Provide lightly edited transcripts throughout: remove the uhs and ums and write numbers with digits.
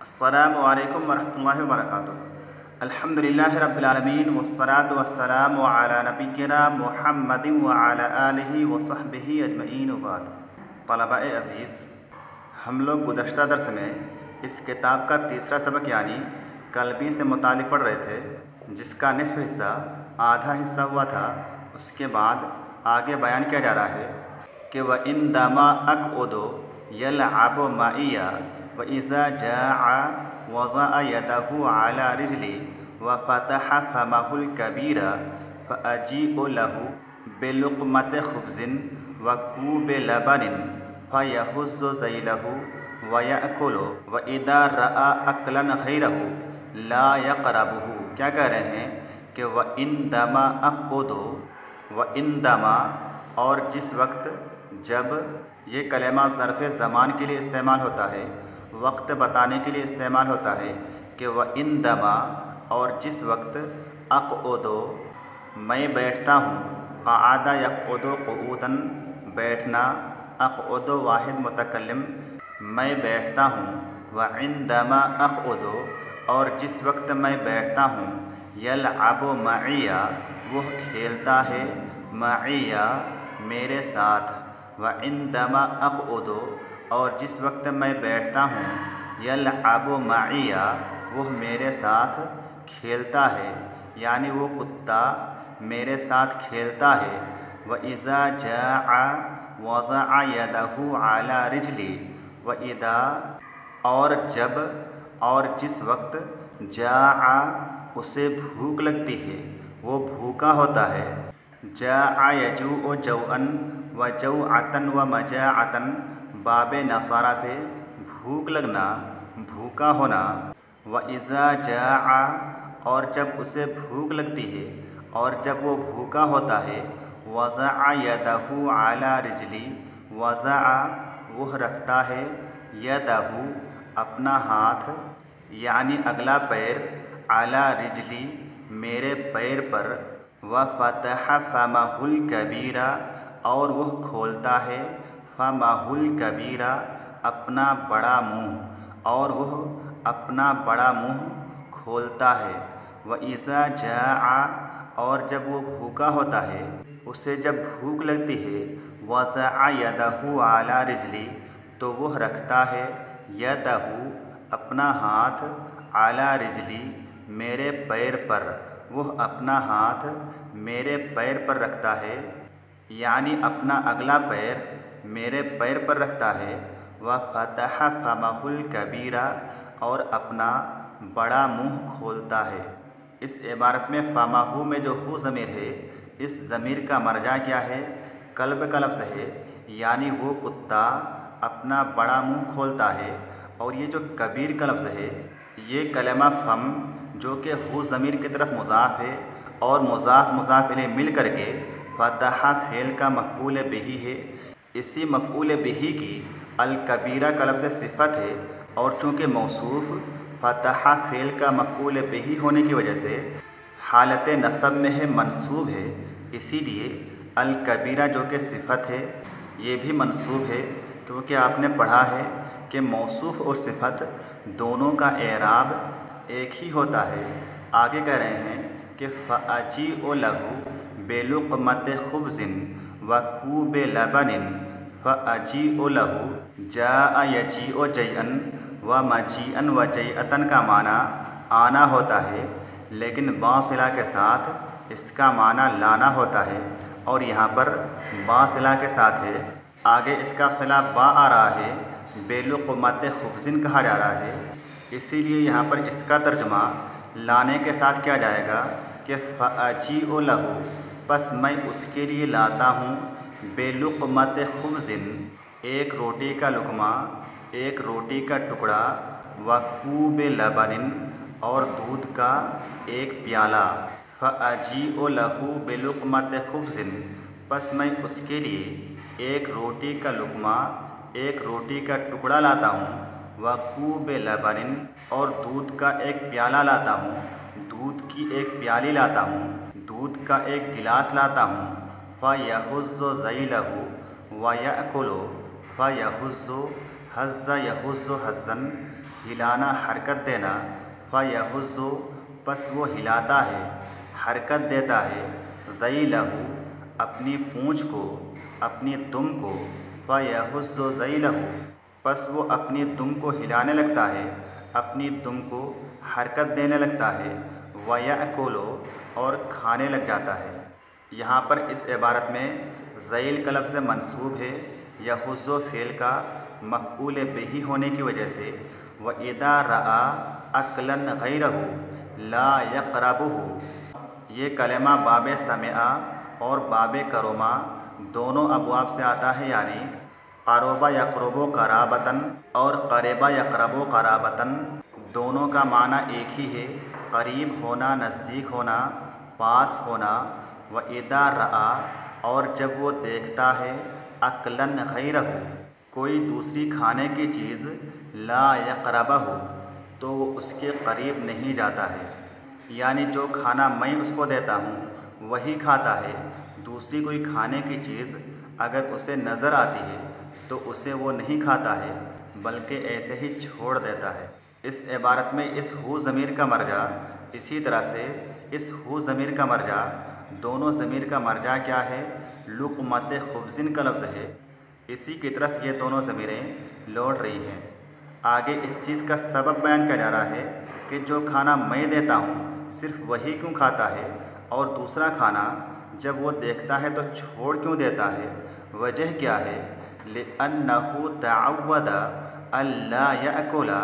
अस्सलामु अलैकुम वरहमतुल्लाहि वबरकातुहू। अल्हम्दुलिल्लाहि रब्बिल आलमीन वस्सलातु वस्सलामु अला नबिय्यिना मुहम्मदिन व अला आलिहि व सहबिहि अजमईन व बाद। तलबा-ए अज़ीज़, हम लोग गुज़श्ता दर्स में इस किताब का तीसरा सबक यानी कल्बी से मुतालिक पढ़ रहे थे, जिसका निस्फ़ हिस्सा आधा हिस्सा हुआ था। उसके बाद आगे बयान किया जा रहा है कि व इन दमा अक़उदु यलअबु मइया व इज़ा जाअ वज़अ यदहु अला रिजली व फ़तह फ़महुल कबीरा फ़अजीअ लहु बिलुक़मति ख़ुब्ज़िन व कूबि लबनिन फ़यहुज़्ज़ु ज़ैलहु व यअकुलु व इज़ा रअा अक़लन ग़ैरहु ला यक़रबुहु। क्या कह रहे हैं कि व इन दमा अक़उदु, व इन दमा, और जिस वक्त, जब, ये कलेमा ज़र्फ़ ज़मान के लिए इस्तेमाल होता है, वक्त बताने के लिए इस्तेमाल होता है कि व इन दमा, और जिस वक्त, अक़उदु, मैं बैठता हूँ, क़अदा यक़उदु क़ुऊदन, बैठना, अक़उदु वाहिद मुतकल्लिम, मैं बैठता हूँ, व इंदमा अक़उदु, और जिस वक्त मैं बैठता हूँ, यलअबु मइया, वह खेलता है, मइया, मेरे साथ, व इंदमा अक़उदु, और जिस वक्त मैं बैठता हूँ, यलअबु मइया, वह मेरे साथ खेलता है, यानी वो कुत्ता मेरे साथ खेलता है। व इज़ा जाअ वज़अ यदहु अला रिजली, व इज़ा, और जब, और जिस वक्त, जाअ, उसे भूख लगती है, वो भूखा होता है। जाअ यजूअ जौअन व जौअतन व मजाअतन, बाबे नसारा से भूख लगना, भूखा होना। व इज़ा जाअ, और जब उसे भूख लगती है, और जब वो भूखा होता है, वज़अ यदहु अला रिजली, वज़अ, वह रखता है, यदहु, अपना हाथ, यानी अगला पैर, अला रिजली, मेरे पैर पर, व फ़तह फ़महुल कबीरा, और वह खोलता है, फ़महुल कबीरा, अपना बड़ा मुँह, और वह अपना बड़ा मुँह खोलता है। व इज़ा जाअ, और जब वो भूखा होता है, उसे जब भूख लगती है, वज़अ यदहु अला रिजली, तो वह रखता है, यदहु, अपना हाथ, अला रिजली, मेरे पैर पर, वह अपना हाथ मेरे पैर पर रखता है, यानी अपना अगला पैर मेरे पैर पर रखता है। व फ़तह फ़महुल कबीरा, और अपना बड़ा मुँह खोलता है। इस इबारत में फ़महु में जो हु ज़मीर है, इस ज़मीर का मरजा क्या है? कल्ब का लफ्ज़ है, यानी वो कुत्ता अपना बड़ा मुँह खोलता है। और ये जो कबीर का लफ्ज़ है, ये कलमा फ़म, जो कि हु ज़मीर की तरफ मुज़ाफ़ है, और मुज़ाफ़ मुज़ाफ़ इलैह मिल करके फ़तह फ़ेल का मफ़ऊल बिही है। इसी मफ़ऊल बिही की अल कबीरा का लफ्ज़ सिफ़त है, और चूँकि मौसूफ़ फ़तह फ़ेल का मफ़ऊल बिही होने की वजह से हालत नसब में है, मंसूब है, इसीलिए अल कबीरा जो कि सिफ़त है, ये भी मंसूब है, क्योंकि आपने पढ़ा है कि मौसूफ़ और सिफ़त दोनों का एराब एक ही होता है। आगे कह रहे हैं कि फ़अजीअ लहु बिलुक़मति ख़ुब्ज़िन व कूबि लबनिन फ़अजीअ लहु, जाअ यजीअ जैअन व मजीअन व जैअतन का माना आना होता है, लेकिन बासिला के साथ इसका माना लाना होता है। और यहाँ पर बासिला के साथ है, आगे इसका सिला बा आ रहा है, बिलुक़मति ख़ुब्ज़िन कहा जा रहा है, इसीलिए यहाँ पर इसका तर्जुमा लाने के साथ किया जाएगा कि फ़अजीअ लहु, बस मैं उसके लिए लाता हूँ, बिलुक़मति ख़ुब्ज़िन, एक रोटी का लुक़मा, एक रोटी का टुकड़ा, व कूबि लबनिन, और दूध का एक प्याला। फ़अजीअ लहु बिलुक़मति ख़ुब्ज़िन, बस मैं उसके लिए एक रोटी का लुक़मा, एक रोटी का टुकड़ा लाता हूँ, व कूबि लबनिन, और दूध का एक प्याला लाता हूँ, दूध की एक प्याली लाता हूँ, दूध का एक गिलास लाता हूँ। फ़यहुज़्ज़ु ज़ैलहु व यअकुलु, फ़यहुज़्ज़ु, हज़्ज़ा यहुज़्ज़ु हज़्ज़न, हिलाना हरकत देना, फ यहुज़्ज़ु, बस वो हिलाता है, हरकत देता है, ज़ैलहु, अपनी पूँछ को, अपनी दुम को, फ यहुज़्ज़ु ज़ैलहु, बस वो अपनी दुम को हिलाने लगता है, अपनी दुम को हरकत देने लगता है, व याकुलु, और खाने लग जाता है। यहाँ पर इस इबारत में ज़ैल का लफ्ज़ मंसूब है यहुज़्ज़ु फ़ेल का मफ़ऊल बिही होने की वजह से। व इदा रआ अक्लन गैरहु ला यक़रबुहु, ये कलमा बाब समिआ और बाब करुमा दोनों अबवाब से आता है, यानी क़रबा यक़रबु क़राबतन और क़रबा यक़रबु क़राबतन, दोनों का माना एक ही है, करीब होना, नज़दीक होना, पास होना। व इदा रआ, और जब वो देखता है, अक्लन गैरहु, कोई दूसरी खाने की चीज़, ला यक़रबहु, तो वो उसके करीब नहीं जाता है, यानी जो खाना मैं उसको देता हूँ वही खाता है। दूसरी कोई खाने की चीज़ अगर उसे नज़र आती है तो उसे वो नहीं खाता है, बल्कि ऐसे ही छोड़ देता है। इस इबारत में इस हु ज़मीर का मरजा, इसी तरह से इस हु ज़मीर का मरजा, दोनों ज़मीर का मरजा क्या है, लुक़मत खुब्ज़िन का लफ्ज़ है, इसी की तरफ ये दोनों ज़मीरें लौट रही हैं। आगे इस चीज़ का सबब बयान किया जा रहा है कि जो खाना मैं देता हूँ सिर्फ़ वही क्यों खाता है, और दूसरा खाना जब वो देखता है तो छोड़ क्यों देता है। वजह क्या है, लिअन्नहु तअव्वदा अल्ला यअकुला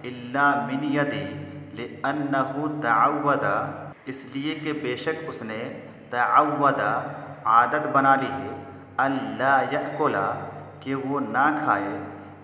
इल्ला मिन यदी, लिअन्नहु तअव्वदा, इसलिए कि बेशक उसने तअव्वदा, आदत बना ली है, अल्ला यअकुला, कि वो ना खाए,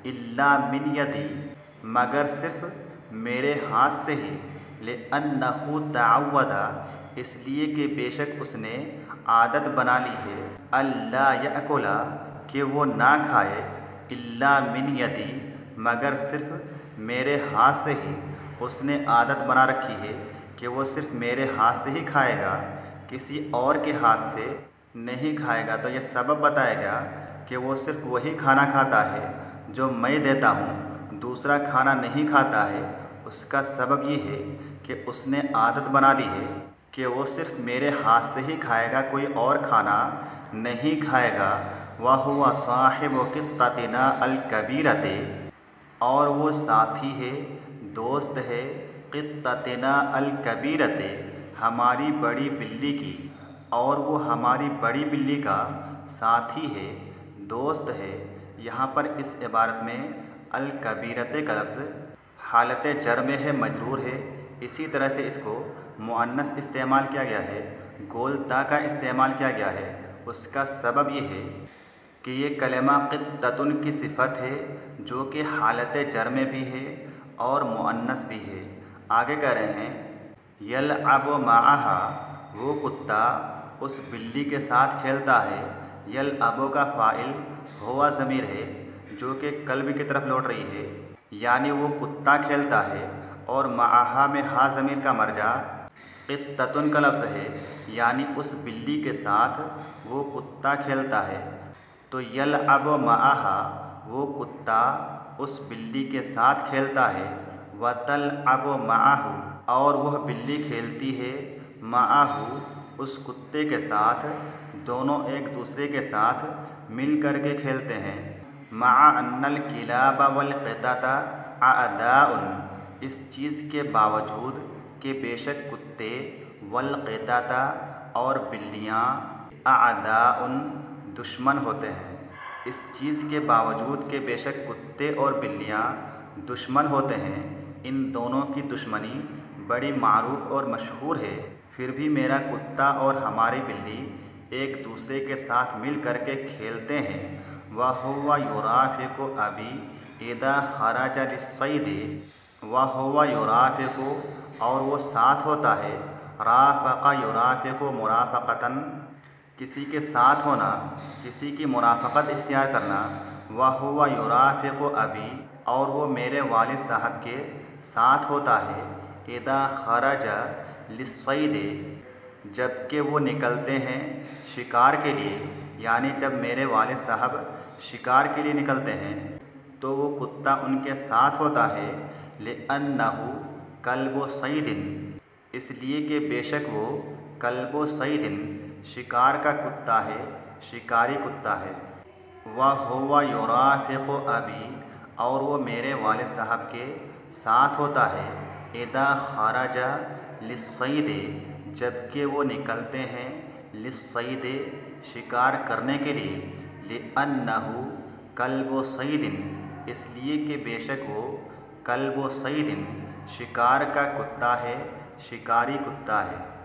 इल्ला मिन यदी, मगर सिर्फ मेरे हाथ से ही, लिअन्नहु तअव्वदा, इसलिए कि बेशक उसने आदत बना ली है, अल्ला यअकुला, कि वो ना खाए, इल्ला मिन यदी, मगर सिर्फ मेरे हाथ से ही उसने आदत बना रखी है कि वो सिर्फ मेरे हाथ से ही खाएगा, किसी और के हाथ से नहीं खाएगा। तो यह सबब बताएगा कि वो सिर्फ वही खाना खाता है जो मैं देता हूँ, दूसरा खाना नहीं खाता है। उसका सबब ये है कि उसने आदत बना ली है कि वो सिर्फ मेरे हाथ से ही खाएगा, कोई और खाना नहीं खाएगा। वह हुआ साहिबु क़ित्ततिना अल-कबीरते, और वो साथी है, दोस्त है, क़ित्ततिना अल-कबीरते, हमारी बड़ी बिल्ली की, और वो हमारी बड़ी बिल्ली का साथी है, दोस्त है। यहाँ पर इस इबारत में अल-कबीरते का लफ्ज़ हालत जर में है, मजरूर है। इसी तरह से इसको मुअन्नस इस्तेमाल किया गया है, गोल ता का इस्तेमाल किया गया है। उसका सबब ये है कि ये कलमा क़ित्ततुन की सिफ़त है, जो कि हालत जर में भी है और मुअन्नस भी है। आगे कह रहे हैं, यलअबु मअहा, वो कुत्ता उस बिल्ली के साथ खेलता है। यलअबु का फ़ाइल हुआ ज़मीर है, जो कि कल्ब की तरफ लौट रही है, यानी वो कुत्ता खेलता है। और मअहा में हा ज़मीर का मरजा क़ित्ततुन का लफ्ज़ है, यानी उस बिल्ली के साथ वो कुत्ता खेलता है। तो यलअबु मअहा, वो कुत्ता उस बिल्ली के साथ खेलता है। व तलअबु मअहु, और वह बिल्ली खेलती है मअहु, उस कुत्ते के साथ। दोनों एक दूसरे के साथ मिल कर के खेलते हैं। मअ अन्नल किलाब वल क़ित्तता अअदाउन, इस चीज़ के बावजूद कि बेशक कुत्ते, वल क़ित्तता, और बिल्लियाँ, अअदाउन, दुश्मन होते हैं। इस चीज़ के बावजूद कि बेशक कुत्ते और बिल्लियाँ दुश्मन होते हैं, इन दोनों की दुश्मनी बड़ी मारूफ और मशहूर है, फिर भी मेरा कुत्ता और हमारी बिल्ली एक दूसरे के साथ मिल कर के खेलते हैं। वह हुवा युराफ़िक़ु अबी इदा खरज लिस्सैदी, वह हुवा युराफ़िक़ु, और वो साथ होता है। राफ़क़ा युराफ़िक़ु मुराफ़क़तन, किसी के साथ होना, किसी की मुराफ़क़त इख्तियार करना। वह हुवा युराफ़िक़ु अबी, और वो मेरे वालिद साहब के साथ होता है। इदा खरज लिस्सैदी, जबकि वो निकलते हैं शिकार के लिए, यानी जब मेरे वालिद साहब शिकार के लिए निकलते हैं। तो वो कुत्ता उनके साथ होता है। लिअन्नहु कल्बु सईदिन, इसलिए कि बेशक वो कल्बु सईदिन शिकार का कुत्ता है, शिकारी कुत्ता है। वह हुवा युराफिकु अबी, और वो मेरे वालिद साहब के साथ होता है। इदा खराजा लिस्सईदे, जबकि वो निकलते हैं लिस्सईदे शिकार करने के लिए। लिअन्नहु कल्बु सईदिन, इसलिए कि बेशक वो कल्बु सईदिन शिकार का कुत्ता है, शिकारी कुत्ता है।